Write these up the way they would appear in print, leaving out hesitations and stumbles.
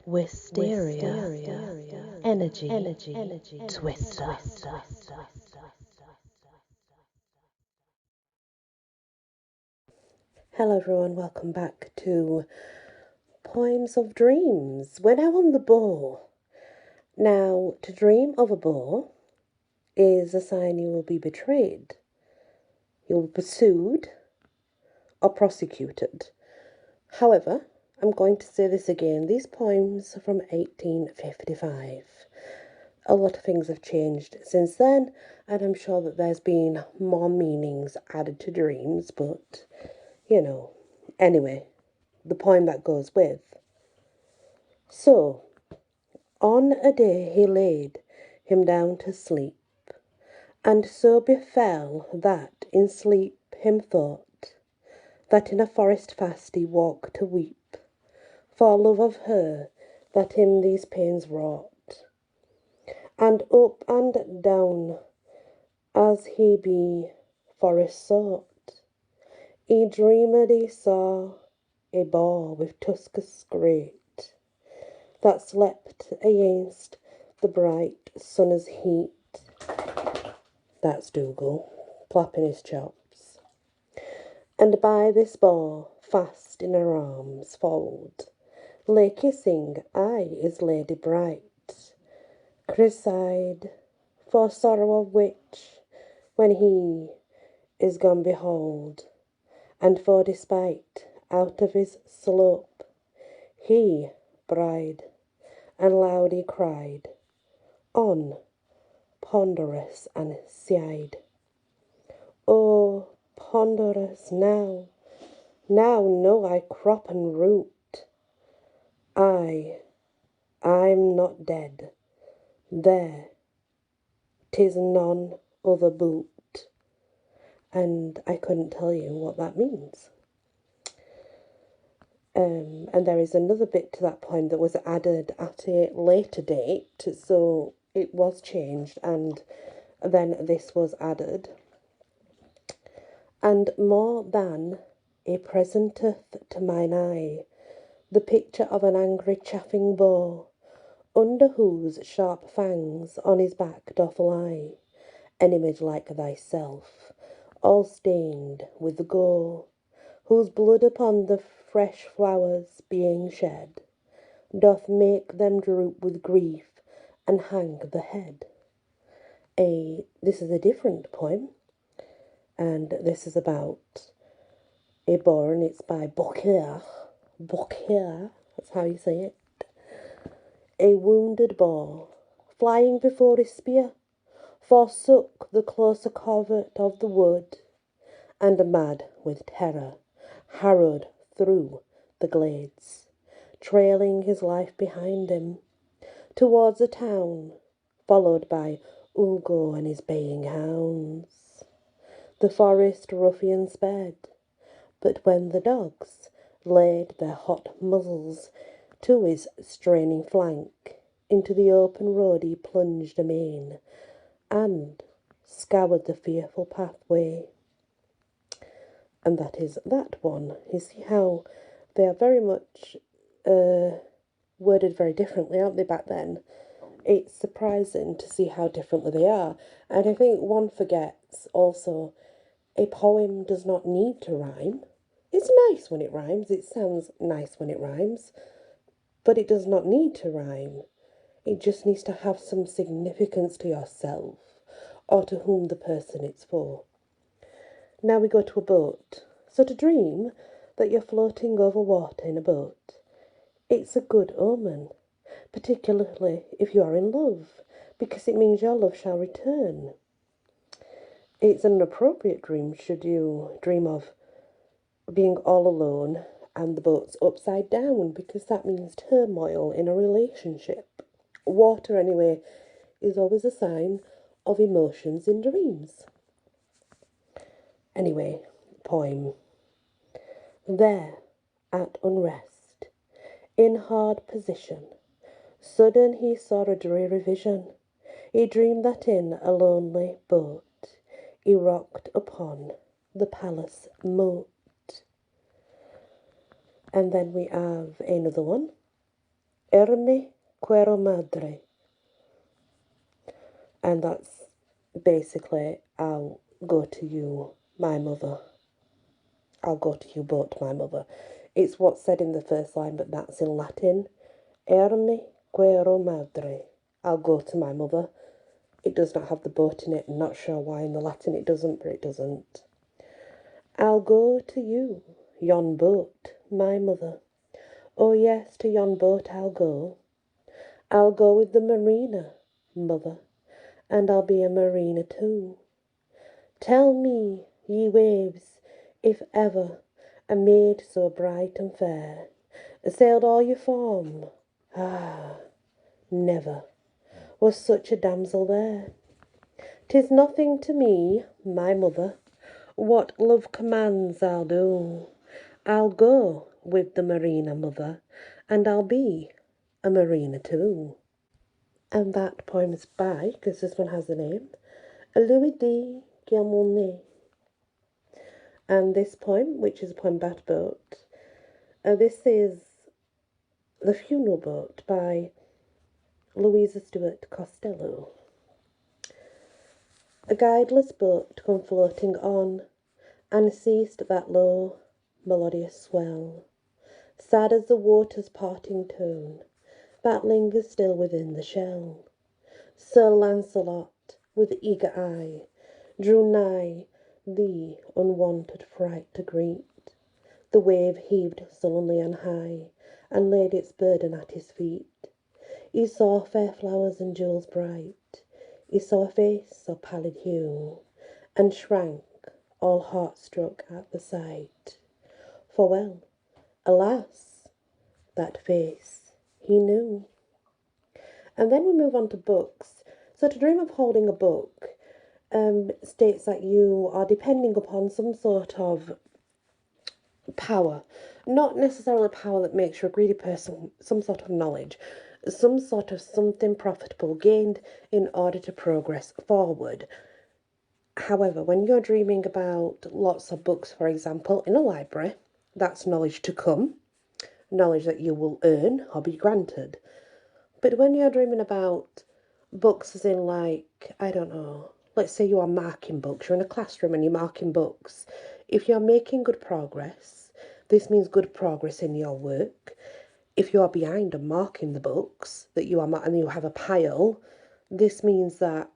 Wysteria, energy twister. Hello everyone, welcome back to Poems of Dreams. We're now on the boar. Now, to dream of a boar is a sign you will be betrayed. You'll be pursued or prosecuted. However, I'm going to say this again, these poems are from 1855. A lot of things have changed since then, and I'm sure that there's been more meanings added to dreams, but, anyway, the poem that goes with. So, on a day he laid him down to sleep, and so befell that in sleep him thought, that in a forest fast he walked to weep, for love of her that him these pains wrought. And up and down, as he be forest sought, he dreamed he saw a boar with tusks great, that slept against the bright sun's heat. That's Dougal, flapping his chops. And by this boar, fast in her arms fold, lay kissing, his lady bright, Chrysaide, for sorrow of which, when he is gone behold, and for despite, out of his slope, he, bride, and loud he cried, on, ponderous and sighed. Oh, ponderous now know I crop and root. I'm not dead. There, 'tis none other boot. And I couldn't tell you what that means. And there is another bit to that poem that was added at a later date, so it was changed and then this was added. And more than a presenteth to mine eye the picture of an angry chaffing boar, under whose sharp fangs on his back doth lie an image like thyself, all stained with gore, whose blood upon the fresh flowers being shed, doth make them droop with grief and hang the head. This is a different poem, and this is about a boar, and it's by Beaucaire. Beaucaire, that's how you say it. A wounded boar, flying before his spear, forsook the closer covert of the wood, and mad with terror, harrowed through the glades, trailing his life behind him, towards a town, followed by Ugo and his baying hounds. The forest ruffian sped, but when the dogs laid their hot muzzles to his straining flank, into the open road he plunged amain, and scoured the fearful pathway. And that is that one. You see how they are very much worded very differently, aren't they, back then? It's surprising to see how differently they are. And I think one forgets also, a poem does not need to rhyme. It's nice when it rhymes, it sounds nice when it rhymes, but it does not need to rhyme. It just needs to have some significance to yourself or to whom the person it's for. Now we go to a boat. So to dream that you're floating over water in a boat, it's a good omen, particularly if you are in love, because it means your love shall return. It's an appropriate dream should you dream of being all alone and the boat's upside down, because that means turmoil in a relationship. Water, anyway, is always a sign of emotions in dreams. Anyway, poem. There, at unrest, in hard position, sudden he saw a dreary vision. He dreamed that in a lonely boat he rocked upon the palace moat. And then we have another one. Erme quero madre. And that's basically, I'll go to you, my mother. I'll go to you both, my mother. It's what's said in the first line, but that's in Latin. Erme quero madre. I'll go to my mother. It does not have the boat in it. I'm not sure why in the Latin it doesn't, but it doesn't. I'll go to you, yon boat, my mother. Oh yes, to yon boat I'll go. I'll go with the mariner, mother, and I'll be a mariner too. Tell me, ye waves, if ever a maid so bright and fair assailed all your form. Ah, never was such a damsel there. 'Tis nothing to me, my mother, what love commands I'll do. I'll go with the mariner, mother, and I'll be a mariner too. And that poem's by, because this one has the name, Louis de Guilmonet. And this poem, which is a poem about a boat, this is The Funeral Boat by Louisa Stuart Costello. A guideless boat come floating on, and ceased that low, melodious swell, sad as the water's parting tone, that lingers still within the shell. Sir Lancelot, with eager eye, drew nigh the unwonted fright to greet. The wave heaved sullenly on high, and laid its burden at his feet. He saw fair flowers and jewels bright, he saw a face of pallid hue, and shrank, all heart-struck at the sight. For well, alas, that face he knew. And then we move on to books. So to dream of holding a book states that you are depending upon some sort of power. Not necessarily power that makes you a greedy person, some sort of knowledge, some sort of something profitable gained in order to progress forward. However, when you're dreaming about lots of books, for example, in a library, that's knowledge to come, knowledge that you will earn or be granted. But when you're dreaming about books as in like, I don't know, let's say you are marking books, you're in a classroom and you're marking books. If you're making good progress, this means good progress in your work. If you are behind and marking the books that you are and you have a pile, this means that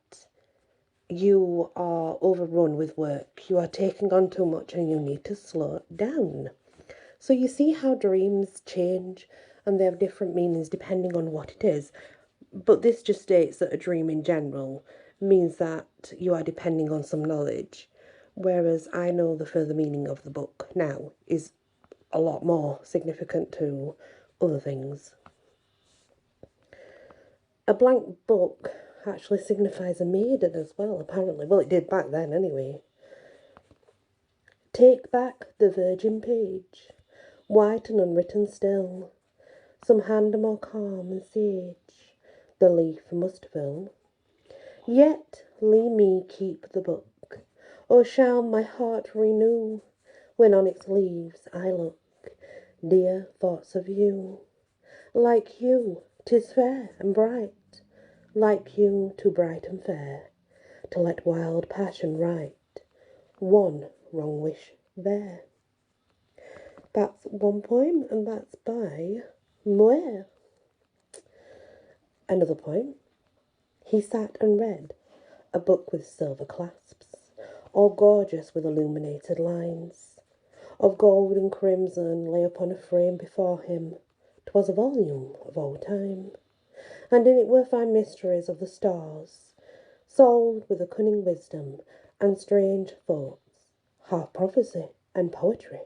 you are overrun with work. You are taking on too much and you need to slow down. So you see how dreams change and they have different meanings depending on what it is. But this just states that a dream in general means that you are depending on some knowledge. Whereas I know the further meaning of the book now is a lot more significant to other things. A blank book actually signifies a maiden as well, apparently. Well, it did back then anyway. Take back the virgin page, white and unwritten still. Some hand more calm and sage the leaf must fill. Yet let me keep the book, or shall my heart renew when on its leaves I look, dear thoughts of you. Like you, 'tis fair and bright, like you, too bright and fair, to let wild passion right one wrong wish there. That's one poem, and that's by Moer. Another poem. He sat and read a book with silver clasps, all gorgeous with illuminated lines. Of gold and crimson lay upon a frame before him. 'Twas a volume of old time, and in it were fine mysteries of the stars, solved with a cunning wisdom and strange thoughts, half prophecy and poetry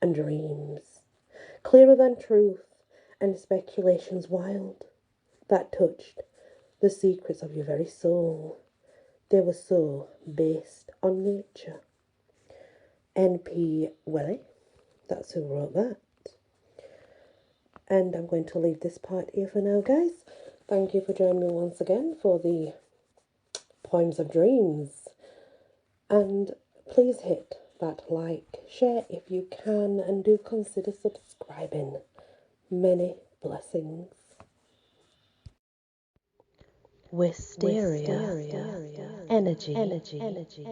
and dreams, clearer than truth and speculations wild, that touched the secrets of your very soul. They were so based on nature. N.P. Welly, that's who wrote that. And I'm going to leave this part here for now, guys. Thank you for joining me once again for the Poems of Dreams. And please hit that like, share if you can, and do consider subscribing. Many blessings. Wysteria, energy,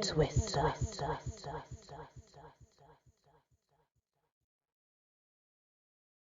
twister.